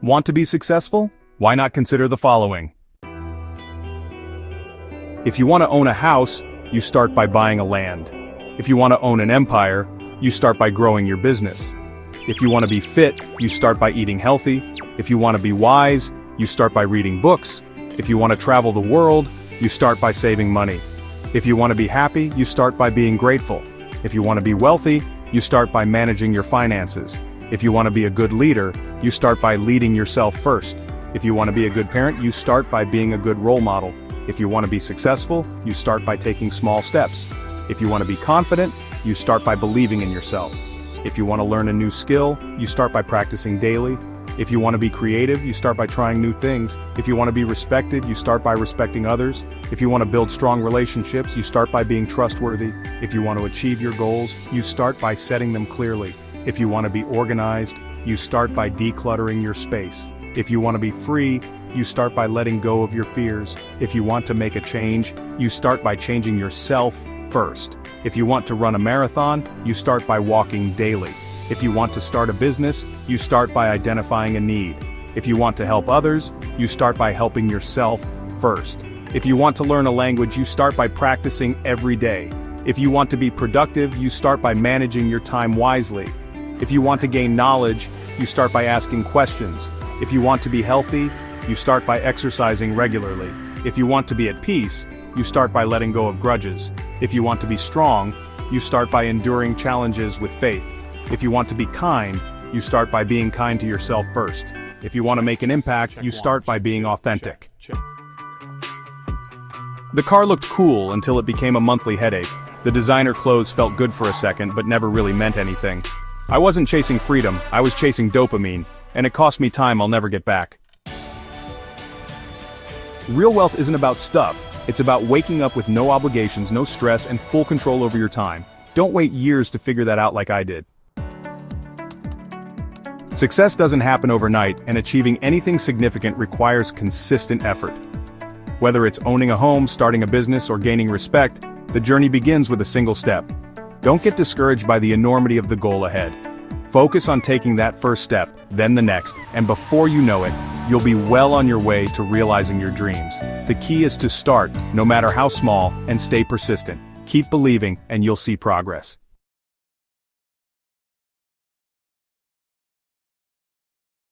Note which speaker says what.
Speaker 1: Want to be successful? Why not consider the following? If you want to own a house, you start by buying a land. If you want to own an empire, you start by growing your business. If you want to be fit, you start by eating healthy. If you want to be wise, you start by reading books. If you want to travel the world, you start by saving money. If you want to be happy, you start by being grateful. If you want to be wealthy, you start by managing your finances. If you want to be a good leader, you start by leading yourself first. If you want to be a good parent, you start by being a good role model. If you want to be successful, you start by taking small steps. If you want to be confident, you start by believing in yourself. If you want to learn a new skill, you start by practicing daily. If you want to be creative, you start by trying new things. If you want to be respected, you start by respecting others. If you want to build strong relationships, you start by being trustworthy. If you want to achieve your goals, you start by setting them clearly. If you want to be organized, you start by decluttering your space. If you want to be free, you start by letting go of your fears. If you want to make a change, you start by changing yourself first. If you want to run a marathon, you start by walking daily. If you want to start a business, you start by identifying a need. If you want to help others, you start by helping yourself first. If you want to learn a language, you start by practicing every day. If you want to be productive, you start by managing your time wisely. If you want to gain knowledge, you start by asking questions. If you want to be healthy, you start by exercising regularly. If you want to be at peace, you start by letting go of grudges. If you want to be strong, you start by enduring challenges with faith. If you want to be kind, you start by being kind to yourself first. If you want to make an impact, you start by being authentic. The car looked cool until it became a monthly headache. The designer clothes felt good for a second but never really meant anything. I wasn't chasing freedom, I was chasing dopamine, and it cost me time I'll never get back. Real wealth isn't about stuff, it's about waking up with no obligations, no stress, and full control over your time. Don't wait years to figure that out like I did. Success doesn't happen overnight, and achieving anything significant requires consistent effort. Whether it's owning a home, starting a business, or gaining respect, the journey begins with a single step. Don't get discouraged by the enormity of the goal ahead. Focus on taking that first step, then the next, and before you know it, you'll be well on your way to realizing your dreams. The key is to start, no matter how small, and stay persistent. Keep believing, and you'll see progress.